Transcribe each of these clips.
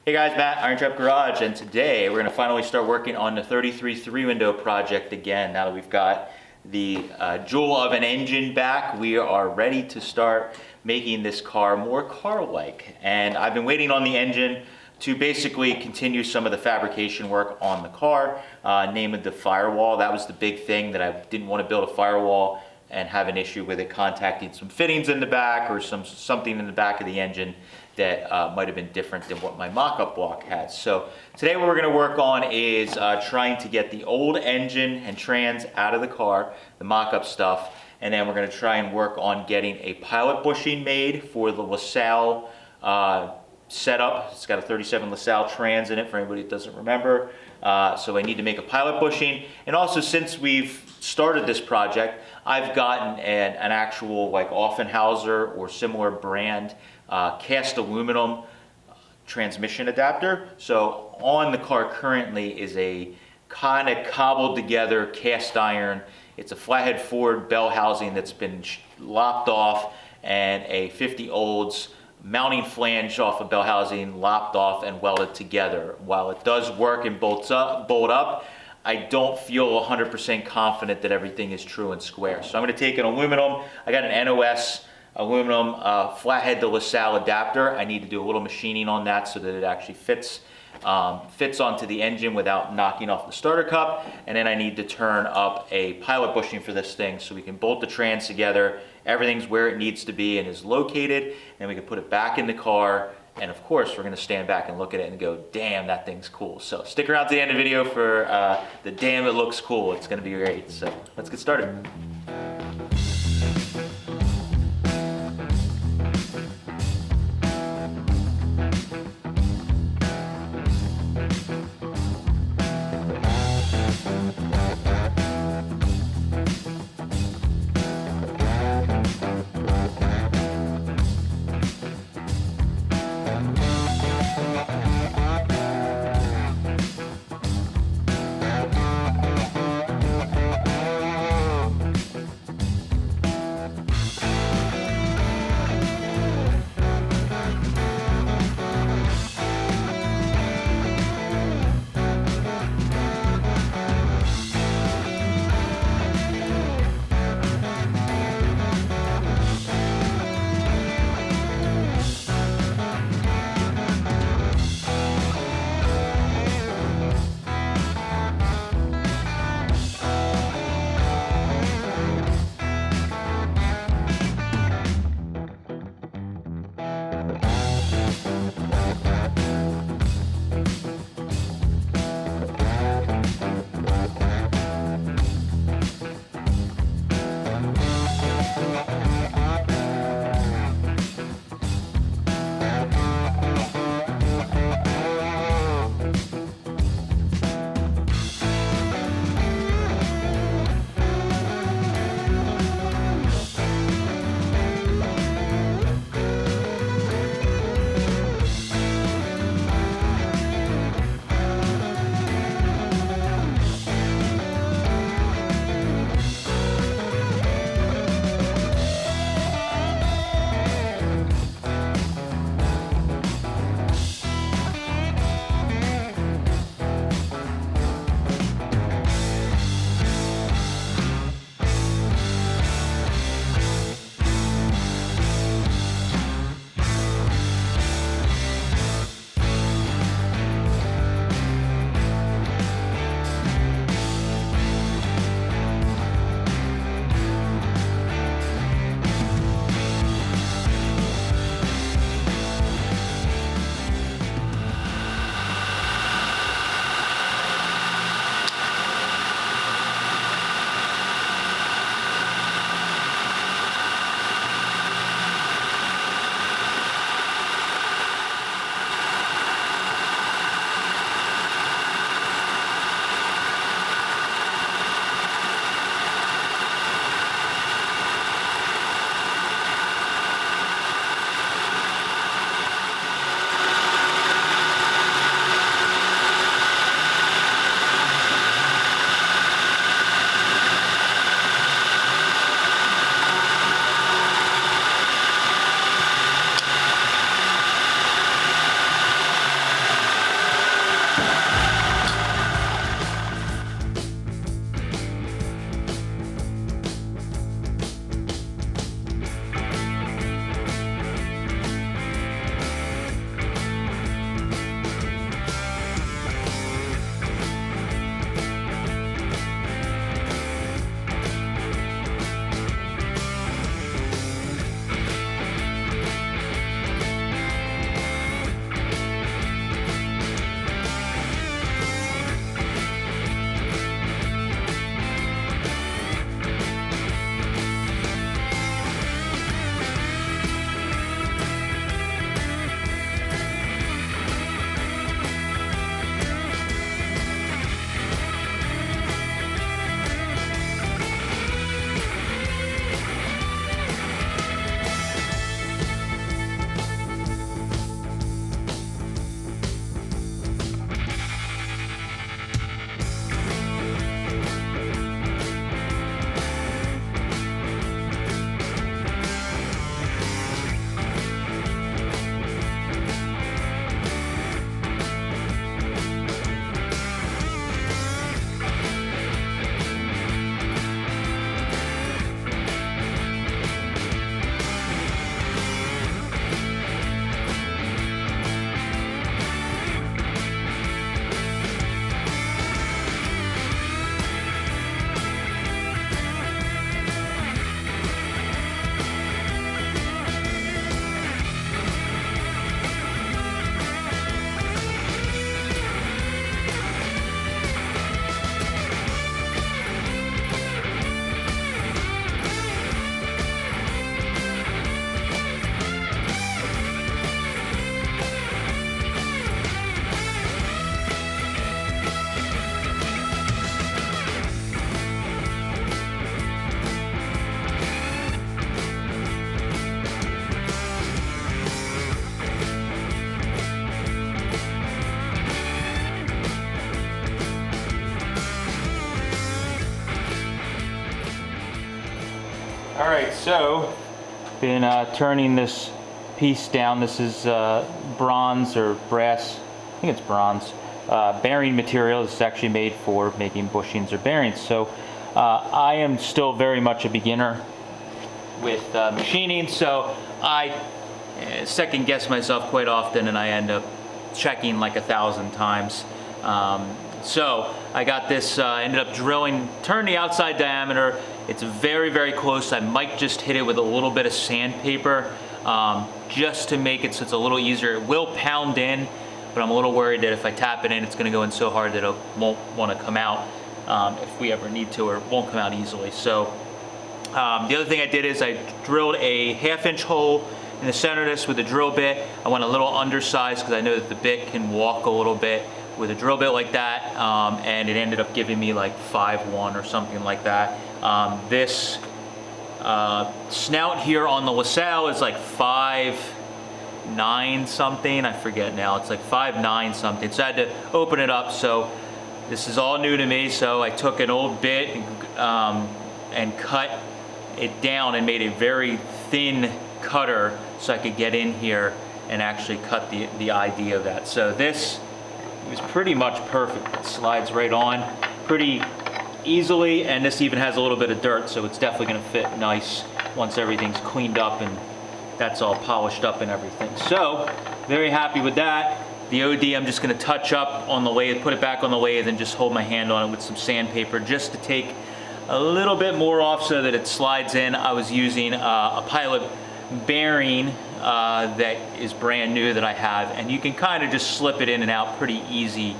Hey guys, Matt, IronTrap Garage, and today we're going to finally start working on the 33 3-window project again. Now that we've got the jewel of an engine back, we are ready to start making this car more car-like. And I've been waiting on the engine to basically continue some of the fabrication work on the car, namely the firewall. That was the big thing, that I didn't want to build a firewall and have an issue with it contacting some fittings in the back or something in the back of the engine that might have been different than what my mock-up block had. So today what we're going to work on is trying to get the old engine and trans out of the car, the mock-up stuff, and then we're going to try and work on getting a pilot bushing made for the LaSalle setup. It's got a 37 LaSalle trans in it for anybody that doesn't remember. So I need to make a pilot bushing. And also, since we've started this project, I've gotten an actual like Offenhauser or similar brand cast aluminum transmission adapter. So on the car currently is a kind of cobbled together cast iron. It's a Flathead Ford bell housing that's been lopped off, and a 50 olds mounting flange off a bell housing lopped off and welded together. While it does work and bolt up, I don't feel 100% confident that everything is true and square. So I'm going to take an aluminum. I got an NOS aluminum Flathead to LaSalle adapter. I need to do a little machining on that so that it actually fits onto the engine without knocking off the starter cup. And then I need to turn up a pilot bushing for this thing so we can bolt the trans together. Everything's where it needs to be and is located, and we can put it back in the car. And of course, we're going to stand back and look at it and go, damn, that thing's cool. So stick around to the end of the video for the damn it looks cool. It's going to be great. So let's get started. Alright, so been turning this piece down. This is bronze or brass, I think it's bronze, bearing material. This is actually made for making bushings or bearings. So I am still very much a beginner with machining, so I second guess myself quite often, and I end up checking like 1,000 times. So I got this, ended up drilling, turned the outside diameter. It's very, very close. I might just hit it with a little bit of sandpaper just to make it so it's a little easier. It will pound in, but I'm a little worried that if I tap it in, it's gonna go in so hard that it won't wanna come out if we ever need to, or it won't come out easily. So the other thing I did is I drilled a 1/2-inch hole in the center of this with a drill bit. I went a little undersized because I know that the bit can walk a little bit with a drill bit like that, and it ended up giving me like 5'1" or something like that. This snout here on the LaSalle is like 5'9" something, I forget now, it's like 5'9" something, so I had to open it up. So this is all new to me, so I took an old bit and cut it down and made a very thin cutter so I could get in here and actually cut the idea of that. So this was pretty much perfect. It slides right on pretty easily, and this even has a little bit of dirt, so it's definitely going to fit nice once everything's cleaned up and that's all polished up and everything. So very happy with that. The OD I'm just going to touch up on the lathe, put it back on the lathe, and just hold my hand on it with some sandpaper just to take a little bit more off so that it slides in. I was using a pilot bearing that is brand new that I have, and you can kind of just slip it in and out pretty easy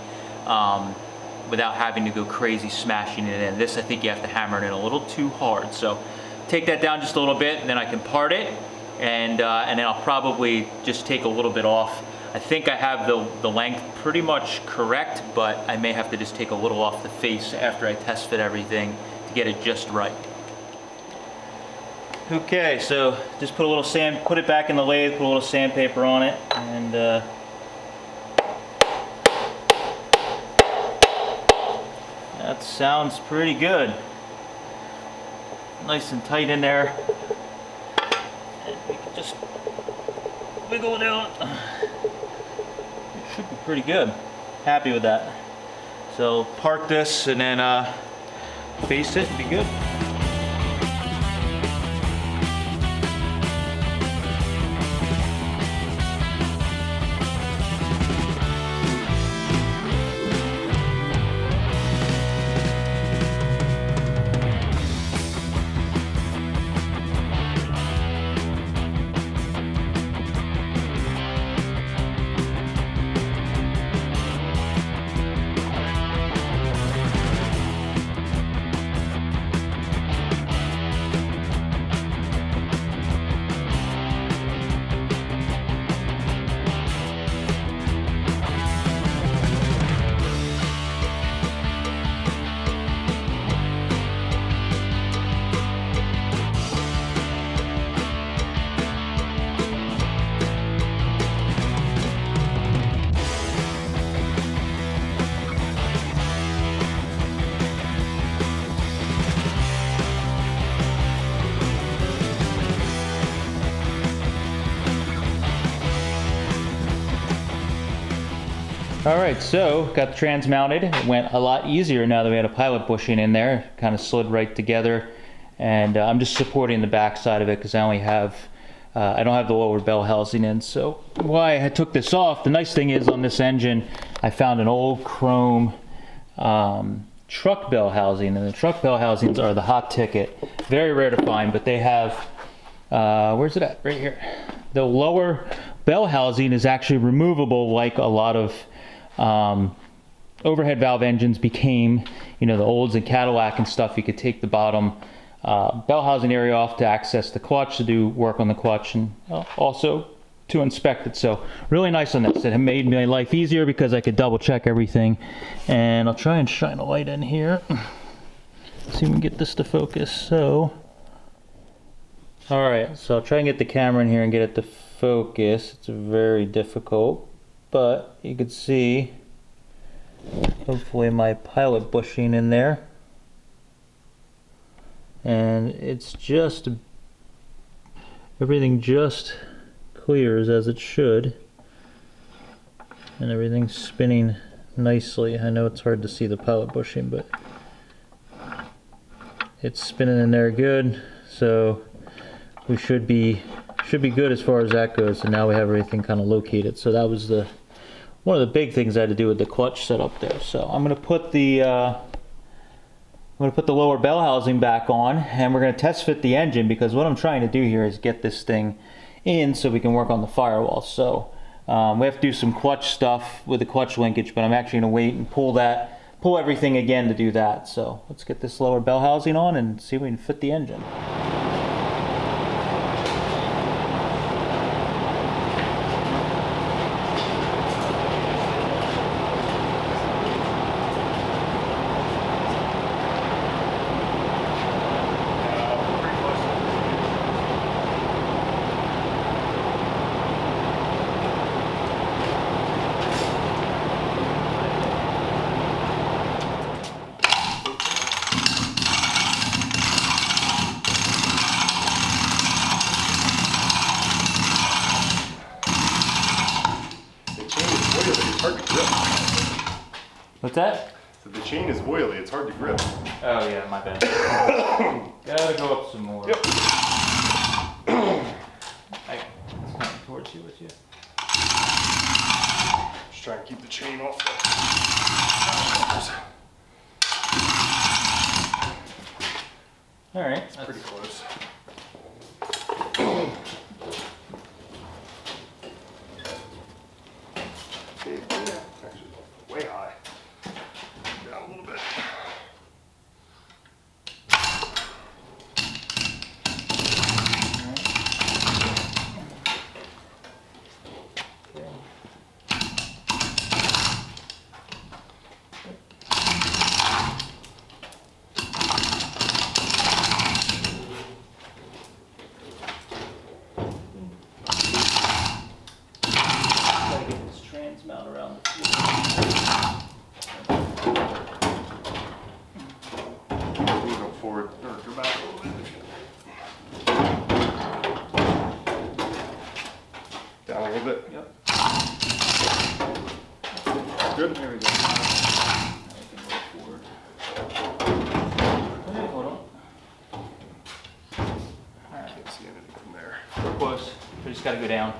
without having to go crazy smashing it in. This, I think you have to hammer it in a little too hard. So take that down just a little bit, and then I can part it, and then I'll probably just take a little bit off. I think I have the length pretty much correct, but I may have to just take a little off the face after I test fit everything to get it just right. Okay, so just put a little sand, put it back in the lathe, put a little sandpaper on it, and that sounds pretty good. Nice and tight in there. And we can just wiggle it out. It should be pretty good. Happy with that. So part this and then face it and be good. Alright, so got the trans mounted. It went a lot easier now that we had a pilot bushing in there. Kind of slid right together, and I'm just supporting the back side of it because I only have I don't have the lower bell housing in. So why I took this off, the nice thing is on this engine I found an old chrome truck bell housing, and the truck bell housings are the hot ticket. Very rare to find, but they have where's it at? Right here. The lower bell housing is actually removable, like a lot of overhead valve engines became, you know, the Olds and Cadillac and stuff. You could take the bottom bell housing area off to access the clutch, to do work on the clutch, and also to inspect it. So really nice on this. It made my life easier because I could double check everything. And I'll try and shine a light in here. See if we can get this to focus. So, alright, so I'll try and get the camera in here and get it to focus. It's very difficult, but you can see hopefully my pilot bushing in there, and it's just everything just clears as it should, and everything's spinning nicely. I know it's hard to see the pilot bushing, but it's spinning in there good, so we should be good as far as that goes. And now we have everything kind of located. So that was one of the big things I had to do with the clutch setup there. So I'm going to put the lower bell housing back on, and we're going to test fit the engine, because what I'm trying to do here is get this thing in so we can work on the firewall. So we have to do some clutch stuff with the clutch linkage, but I'm actually going to wait and pull everything again to do that. So let's get this lower bell housing on and see if we can fit the engine. What's that? So the chain is oily, it's hard to grip. Oh yeah, my bad. Gotta go up some more. Yep. It's coming towards you with you. Just try and keep the chain off. All right, It's pretty close. Actually, way high. Down a little bit. Gotta get this trans mount around the field. We go forward or go back a little bit. Down a little bit. Yep. Good. There we go. Now we can move forward. Okay, hold on. Alright, Can't see anything from there. we're close. We just gotta go down.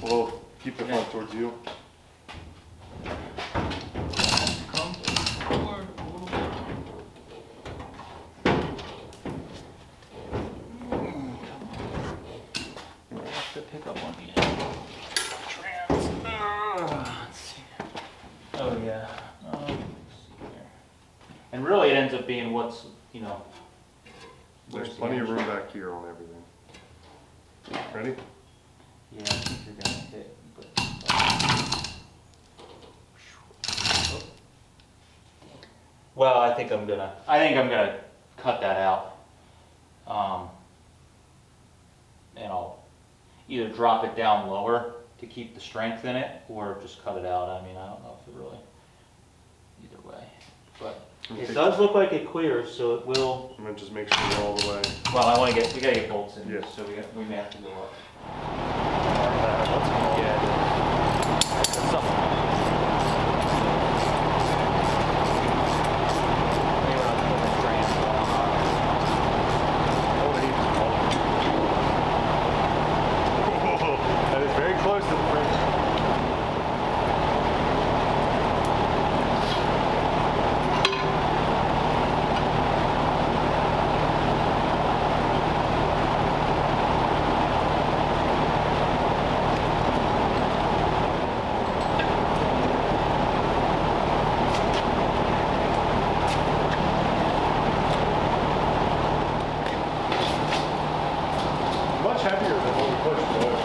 Well, keep the front towards you. Come forward a little bit. I have to pick up on the trans. Let's see. Oh yeah. Let's see here. And really, it ends up being what's, There's where's the plenty of engine? room back here on everything. Ready? Yeah, I think you're gonna hit. But, well, I think I'm gonna cut that out. And I'll either drop it down lower to keep the strength in it, or just cut it out. I mean, I don't know if it really, either way. But it does look like it clears, so it will. I'm gonna just make sure we're all the way. Well, we gotta get bolts in, Yeah. so we may have to go up. Yeah. That is very close to the fringe. Much heavier than what we pushed today.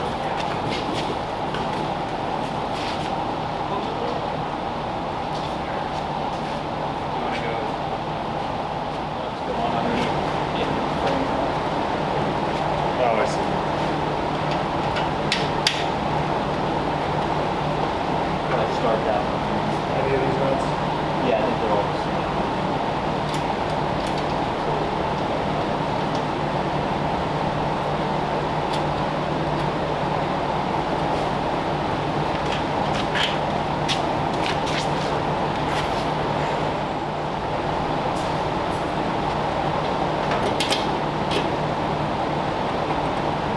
Oh, I see. Let's start that one. Any of these nuts? Yeah, I think they're all the same.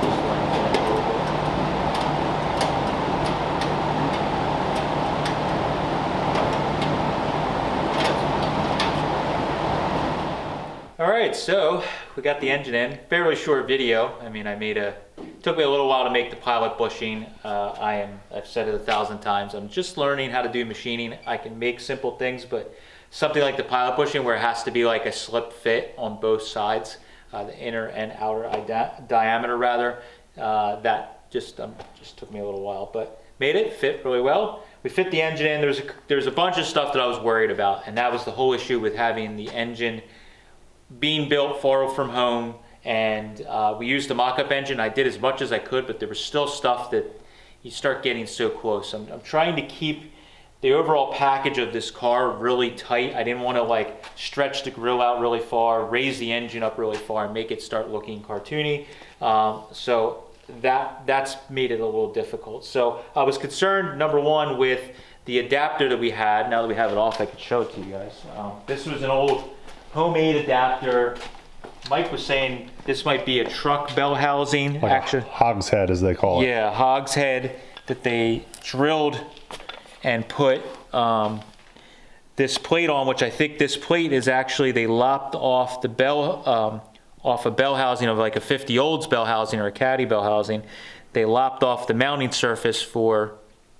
this lens in a little bit. All right, so we got the engine in. Fairly short video. I mean, took me a little while to make the pilot bushing. I've said it 1,000 times, I'm just learning how to do machining. I can make simple things, but something like the pilot bushing where it has to be like a slip fit on both sides, the inner and outer diameter rather, that just took me a little while, but made it fit really well. We fit the engine in. There's a bunch of stuff that I was worried about, and that was the whole issue with having the engine being built far from home, and we used a mock-up engine. I did as much as I could, but there was still stuff that you start getting so close. I'm trying to keep the overall package of this car really tight. I didn't want to like stretch the grill out really far, raise the engine up really far, and make it start looking cartoony. So that's made it a little difficult. So I was concerned, number one, with the adapter that we had. Now that we have it off, I can show it to you guys. This was an old homemade adapter. Mike was saying this might be a truck bell housing. Like actually, hogshead as they call it. Yeah, hogshead that they drilled and put this plate on, which I think this plate is actually, they lopped off the bell, off a bell housing of like a 50 olds bell housing or a caddy bell housing. They lopped off the mounting surface for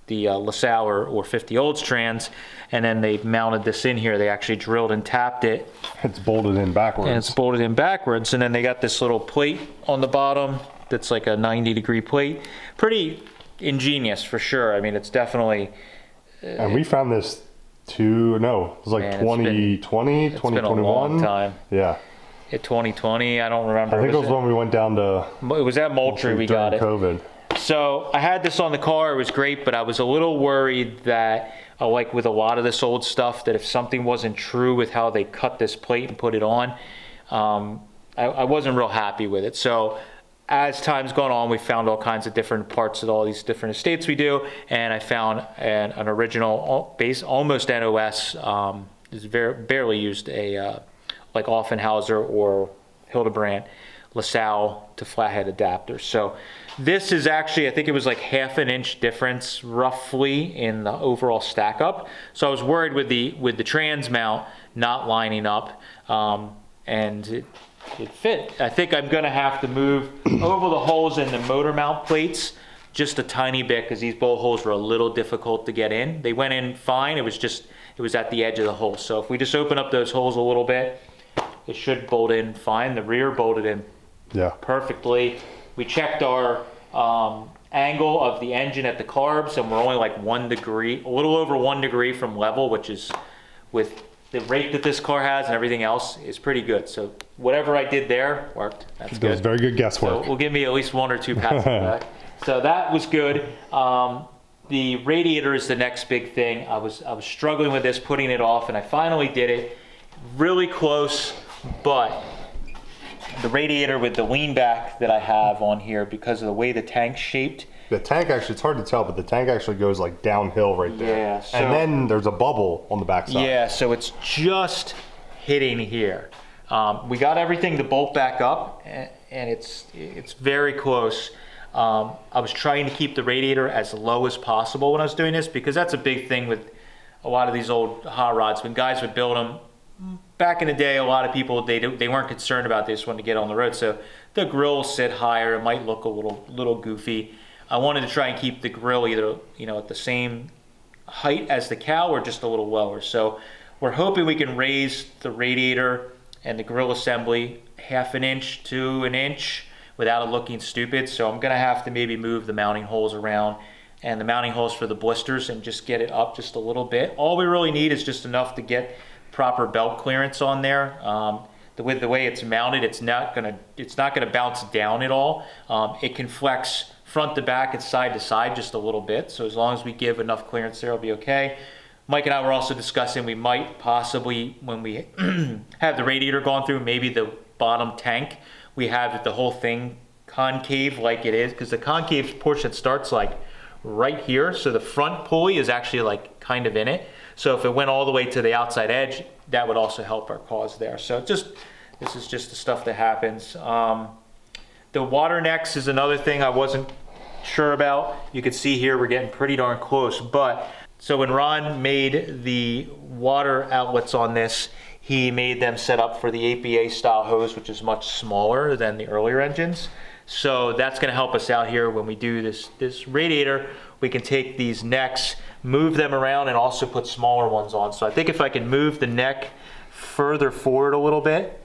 the LaSalle or 50 olds trans, and then they mounted this in here. They actually drilled and tapped it. It's bolted in backwards. And it's bolted in backwards, and then they got this little plate on the bottom that's like a 90-degree plate. Pretty ingenious for sure. I mean, it's definitely... and we found this it was like 2020, 2021. It's been a long time. Yeah. At 2020, I don't remember. I think it was when we went down to... It was at Moultrie we got it. COVID. So I had this on the car. It was great, but I was a little worried that, like with a lot of this old stuff, that if something wasn't true with how they cut this plate and put it on, I wasn't real happy with it. So as time's gone on, we found all kinds of different parts of all these different estates we do, and I found an original base, almost NOS, is barely used, like Offenhauser or Hildebrand LaSalle to Flathead adapter. So this is actually, I think it was like ½ an inch difference roughly in the overall stack up. So I was worried with the trans mount not lining up, and it fit. I think I'm gonna have to move over the holes in the motor mount plates just a tiny bit, because these bolt holes were a little difficult to get in. They went in fine, it was at the edge of the hole. So if we just open up those holes a little bit, it should bolt in fine. The rear bolted in perfectly. We checked our angle of the engine at the carbs, and we're only like 1 degree, a little over 1 degree from level, which is, with the rate that this car has and everything else, is pretty good. So whatever I did there worked. That's good. It was very good guesswork. So we'll give me at least 1 or 2 pats on that. So that was good. The radiator is the next big thing. I was struggling with this, putting it off, and I finally did it. Really close, but the radiator with the lean back that I have on here, because of the way the tank's shaped. The tank actually, it's hard to tell, but the tank actually goes like downhill right there. Yeah. So, and then there's a bubble on the backside. Yeah, so it's just hitting here. We got everything to bolt back up, and it's very close. I was trying to keep the radiator as low as possible when I was doing this, because that's a big thing with a lot of these old hot rods. When guys would build them, back in the day, a lot of people, they weren't concerned about this when to get on the road. So the grill sit higher. It might look a little goofy. I wanted to try and keep the grill either, at the same height as the cow or just a little lower. So we're hoping we can raise the radiator and the grill assembly ½ an inch to an inch without it looking stupid. So I'm gonna have to maybe move the mounting holes around and the mounting holes for the blisters and just get it up just a little bit. All we really need is just enough to get proper belt clearance on there. With the way it's mounted, it's not gonna bounce down at all. It can flex front to back and side to side just a little bit. So as long as we give enough clearance there, it'll be okay. Mike and I were also discussing we might possibly, when we have the radiator gone through, maybe the bottom tank, we have the whole thing concave like it is, because the concave portion starts like right here. So the front pulley is actually like kind of in it. So if it went all the way to the outside edge, that would also help our cause there. So this is just the stuff that happens. The water necks is another thing I wasn't sure about. You can see here we're getting pretty darn close, but so when Ron made the water outlets on this, he made them set up for the APA style hose, which is much smaller than the earlier engines. So that's going to help us out here when we do this radiator. We can take these necks, move them around, and also put smaller ones on. So I think if I can move the neck further forward a little bit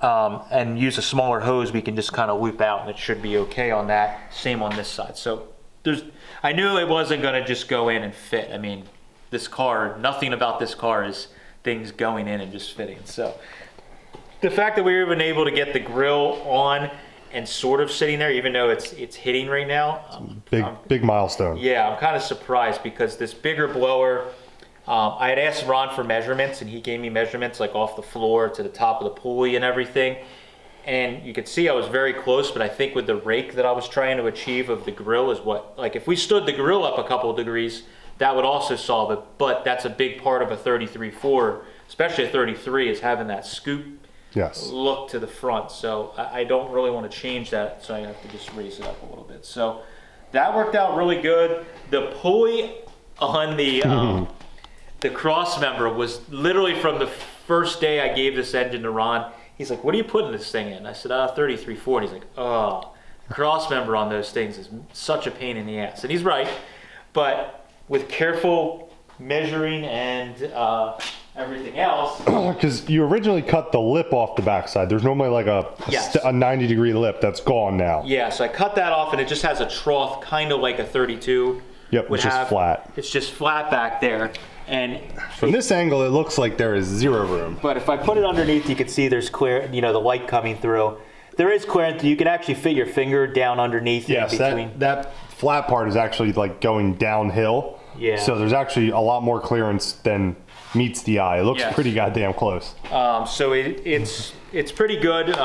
and use a smaller hose, we can just kind of loop out, and it should be okay on that. Same on this side. So I knew it wasn't going to just go in and fit. I mean, this car, nothing about this car is things going in and just fitting. So the fact that we were even able to get the grill on and sort of sitting there, even though it's hitting right now. Big milestone. Yeah, I'm kind of surprised because this bigger blower, I had asked Ron for measurements, and he gave me measurements like off the floor to the top of the pulley and everything. And you could see I was very close, but I think with the rake that I was trying to achieve of the grill is what, like if we stood the grill up a couple of degrees, that would also solve it. But that's a big part of a 33.4, especially a 33, is having that scoop look to the front. So I don't really want to change that, so I have to just raise it up a little bit. So that worked out really good. The pulley on the cross member was literally from the first day I gave this engine to Ron. He's like, what are you putting this thing in? I said, 33.4. And he's like, oh, cross member on those things is such a pain in the ass. And he's right, but with careful measuring and everything else. Because you originally cut the lip off the backside. There's normally like a 90-degree lip that's gone now. Yeah, so I cut that off, and it just has a trough, kind of like a 32. Yep, it's just flat. It's just flat back there. And from this angle, it looks like there is zero room. But if I put it underneath, you can see there's clear, the light coming through. There is clearance. You can actually fit your finger down underneath. Yes, that flat part is actually like going downhill. Yeah. So there's actually a lot more clearance than meets the eye. It looks pretty goddamn close. So it's pretty good.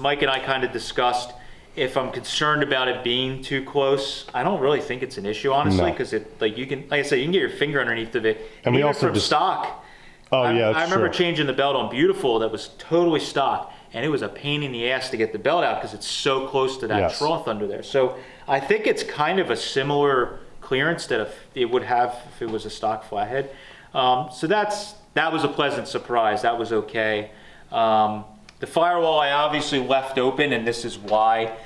Mike and I kind of discussed if I'm concerned about it being too close. I don't really think it's an issue, honestly, because you can I said, you can get your finger underneath of it. And we also from stock. Oh I that's remember true. changing the belt on Beautiful that was totally stock, and it was a pain in the ass to get the belt out because it's so close to that trough under there. So I think it's kind of a similar clearance that it would have if it was a stock Flathead. So that was a pleasant surprise. That was okay. The firewall I obviously left open, and this is why.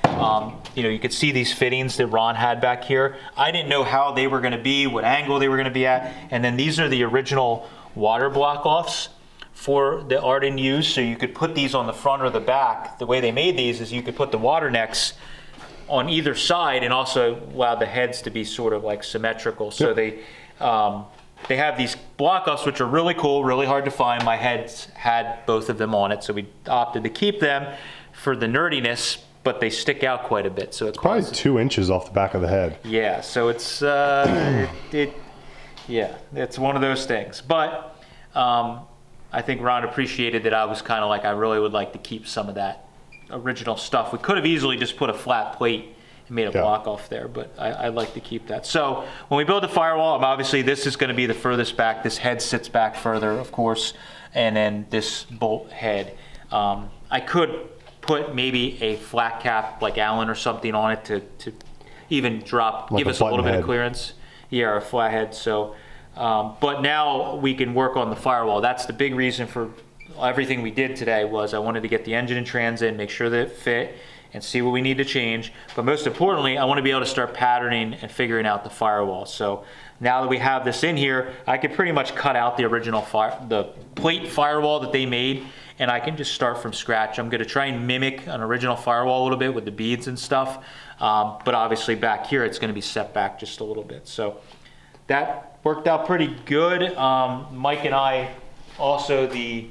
You could see these fittings that Ron had back here. I didn't know how they were going to be, what angle they were going to be at, and then these are the original water block-offs for the Ardun used, so you could put these on the front or the back. The way they made these is you could put the water necks on either side and also allow the heads to be sort of like symmetrical. So they have these block-offs, which are really cool, really hard to find. My heads had both of them on it, so we opted to keep them for the nerdiness, but they stick out quite a bit. So it's probably 2 inches off the back of the head. Yeah, so it's it's one of those things. But I think Ron appreciated that I was kind of like, I really would like to keep some of that original stuff. We could have easily just put a flat plate and made a block off there, but I'd like to keep that. So when we build the firewall, obviously this is going to be the furthest back. This head sits back further, of course, and then this bolt head. I could put maybe a flat cap like Allen or something on it to even drop, like give us a little bit of clearance. Yeah, or a flathead. So, but now we can work on the firewall. That's the big reason for everything we did today. Was I wanted to get the engine and trans in, make sure that it fit, and see what we need to change. But most importantly, I want to be able to start patterning and figuring out the firewall. So now that we have this in here, I can pretty much cut out the original the plate firewall that they made, and I can just start from scratch. I'm going to try and mimic an original firewall a little bit with the beads and stuff. But obviously back here, it's going to be set back just a little bit. So that worked out pretty good. Mike and I also, the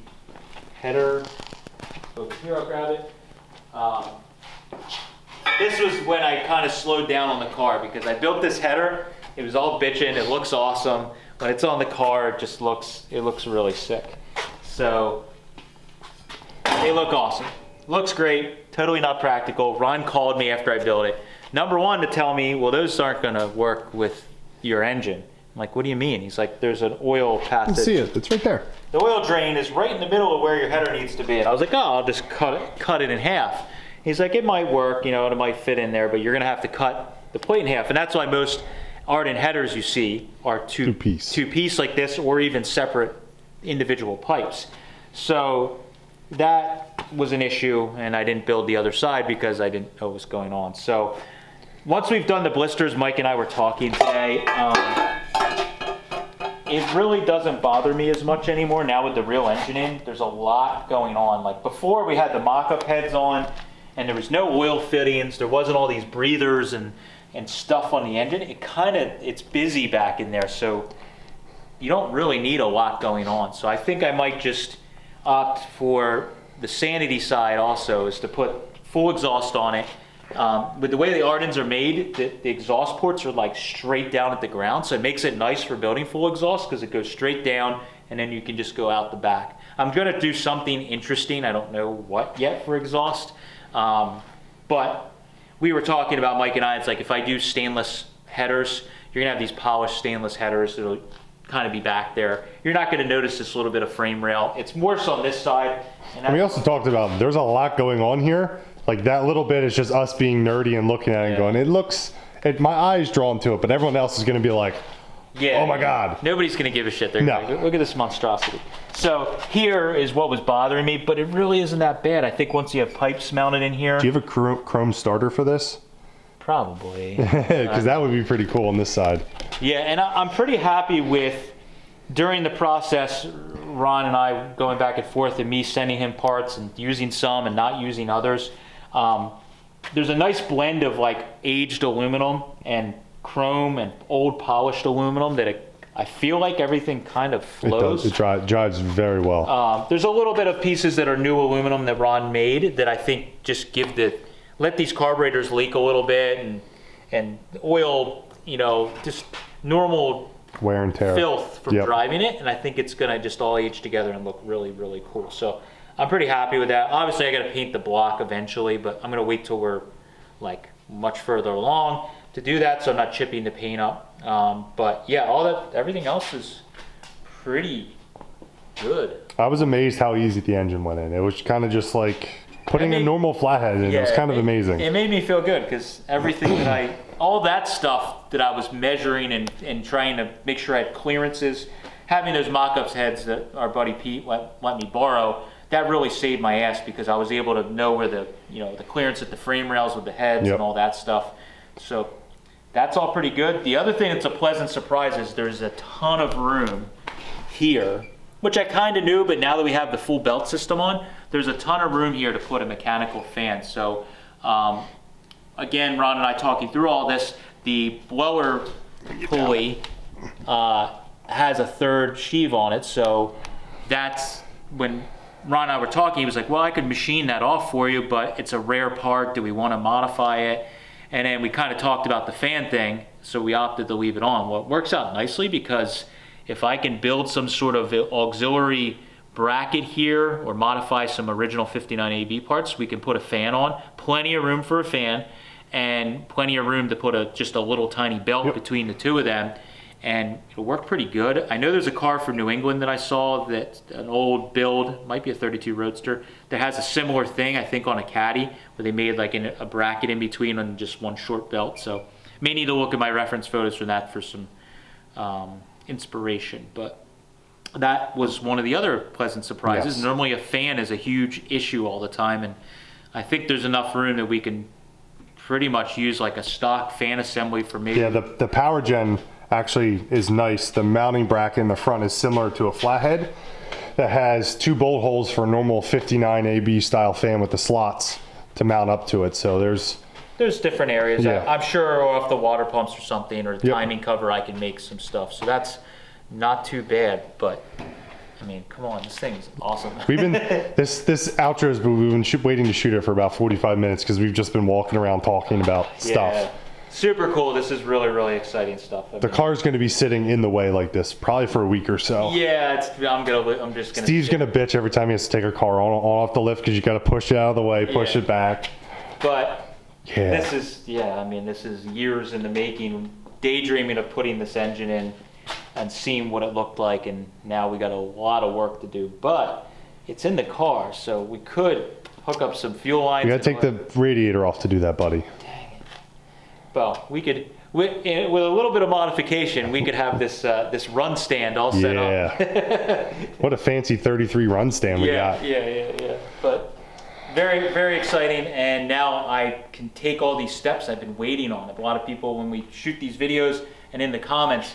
header, over here, I'll grab it. This was when I kind of slowed down on the car because I built this header. It was all bitchin', it looks awesome. When it's on the car, it looks really sick. So they look awesome. Looks great, totally not practical. Ron called me after I built it. Number one, to tell me, well, those aren't gonna work with your engine. I'm like, what do you mean? He's like, there's an oil passage. I see it, it's right there. The oil drain is right in the middle of where your header needs to be. And I was like, oh, I'll just cut it in half. He's like, it might work, you know, it might fit in there, but you're gonna have to cut the plate in half. And that's why most Ardun headers you see are two piece like this, or even separate individual pipes. So that was an issue, and I didn't build the other side because I didn't know what was going on. So once we've done the blisters, Mike and I were talking today, it really doesn't bother me as much anymore now with the real engine in. There's a lot going on. Like before, we had the mock-up heads on, and there was no oil fittings. There wasn't all these breathers and stuff on the engine. It's busy back in there, so you don't really need a lot going on. So I think I might just opt for the sanity side also, is to put full exhaust on it. With the way the Arduns are made, the exhaust ports are like straight down at the ground, so it makes it nice for building full exhaust because it goes straight down and then you can just go out the back. I'm gonna do something interesting, I don't know what yet for exhaust, but we were talking about, Mike and I, it's like if I do stainless headers, you're gonna have these polished stainless headers that'll kind of be back there. You're not gonna notice this little bit of frame rail. It's more so on this side. And we also talked about there's a lot going on here. Like that little bit is just us being nerdy and looking at it and going, my eye's drawn to it, but everyone else is gonna be like, yeah, oh my God. Nobody's gonna give a shit. They're like, look at this monstrosity. So here is what was bothering me, but it really isn't that bad. I think once you have pipes mounted in here. Do you have a chrome starter for this? Probably. Because that would be pretty cool on this side. Yeah, and I'm pretty happy with, during the process, Ron and I going back and forth and me sending him parts and using some and not using others. There's a nice blend of like aged aluminum and chrome and old polished aluminum that I feel like everything kind of flows. It drives very well. There's a little bit of pieces that are new aluminum that Ron made that I think just let these carburetors leak a little bit and oil, you know, just normal wear and tear filth from driving it, and I think it's gonna just all age together and look really, really cool. So I'm pretty happy with that. Obviously I gotta paint the block eventually, but I'm gonna wait till we're like much further along to do that, so I'm not chipping the paint up. But yeah, everything else is pretty good. I was amazed how easy the engine went in. It was kind of just like putting a normal flathead in. It was kind of amazing. It made me feel good because everything all that stuff that I was measuring and trying to make sure I had clearances, having those mock-ups heads that our buddy Pete let me borrow, that really saved my ass because I was able to know where the clearance at the frame rails with the heads and all that stuff. So that's all pretty good. The other thing that's a pleasant surprise is there's a ton of room here, which I kind of knew, but now that we have the full belt system on, there's a ton of room here to put a mechanical fan. So again, Ron and I talking through all this, the blower pulley has a third sheave on it. So that's when Ron and I were talking, he was like, well, I could machine that off for you, but it's a rare part. Do we want to modify it? And then we kind of talked about the fan thing, so we opted to leave it on. Well, it works out nicely because if I can build some sort of auxiliary bracket here or modify some original 59 AB parts, we can put a fan on. Plenty of room for a fan and plenty of room to put just a little tiny belt between the two of them, and it'll work pretty good. I know there's a car from New England that I saw, that an old build, might be a 32 Roadster, that has a similar thing, I think on a Caddy, where they made like a bracket in between on just one short belt. So may need to look at my reference photos from that for some inspiration. But that was one of the other pleasant surprises. Normally a fan is a huge issue all the time, and I think there's enough room that we can pretty much use like a stock fan assembly for maybe. Yeah, the power gen actually is nice. The mounting bracket in the front is similar to a flathead that has 2 bolt holes for a normal 59 AB style fan with the slots to mount up to it. So there's different areas. I'm sure off the water pumps or something, or the timing cover, I can make some stuff. So that's not too bad, but I mean, come on, this thing's awesome. We've been this outro is we've been waiting to shoot it for about 45 minutes because we've just been walking around talking about stuff. Super cool. This is really, really exciting stuff. The car's going to be sitting in the way like this probably for a week or so. Yeah, I'm just gonna. Steve's going to bitch every time he has to take our car on off the lift because you got to push it out of the way, push it back. But this is I mean, this is years in the making. Daydreaming of putting this engine in and seeing what it looked like, and now we got a lot of work to do. But it's in the car, so we could hook up some fuel lines. You gotta take the radiator off to do that, buddy. Well, we could, with a little bit of modification, we could have this this run stand all set up. Yeah. What a fancy 33 run stand we got. Yeah. But very, very exciting. And now I can take all these steps I've been waiting on. A lot of people, when we shoot these videos and in the comments,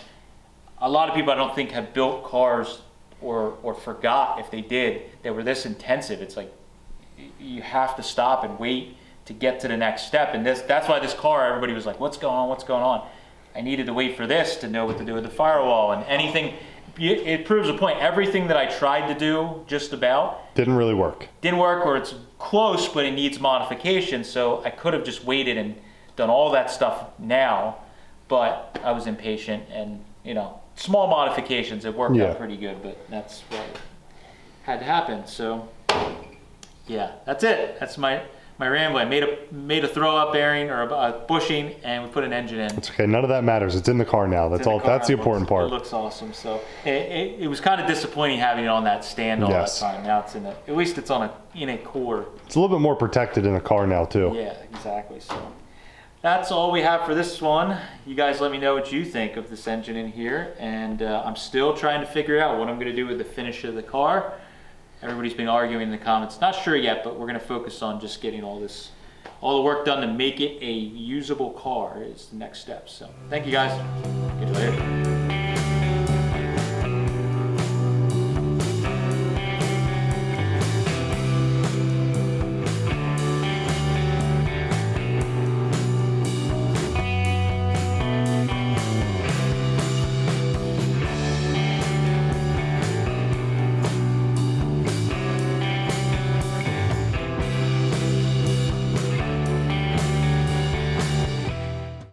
a lot of people I don't think have built cars or forgot, if they did, they were this intensive. It's like you have to stop and wait to get to the next step. And that's why this car, everybody was like, what's going on? What's going on? I needed to wait for this to know what to do with the firewall and anything. It proves a point. Everything that I tried to do just about Didn't really work. Didn't work, or it's close, but it needs modification. So I could have just waited and done all that stuff now, but I was impatient and, you know, small modifications. It worked out pretty good, but that's what had to happen. So yeah, that's it. That's my rambling. Made a throw up bearing or a bushing, and we put an engine in. It's okay. None of that matters. It's in the car now. That's all. That's the important part. It looks awesome. So it was kind of disappointing having it on that stand all that time. Now it's at least it's in a core. It's a little bit more protected in the car now too. Yeah, exactly. So that's all we have for this one. You guys let me know what you think of this engine in here, and I'm still trying to figure out what I'm going to do with the finish of the car. Everybody's been arguing in the comments. Not sure yet, but we're going to focus on just getting all the work done to make it a usable car is the next step. So thank you guys. Get you later.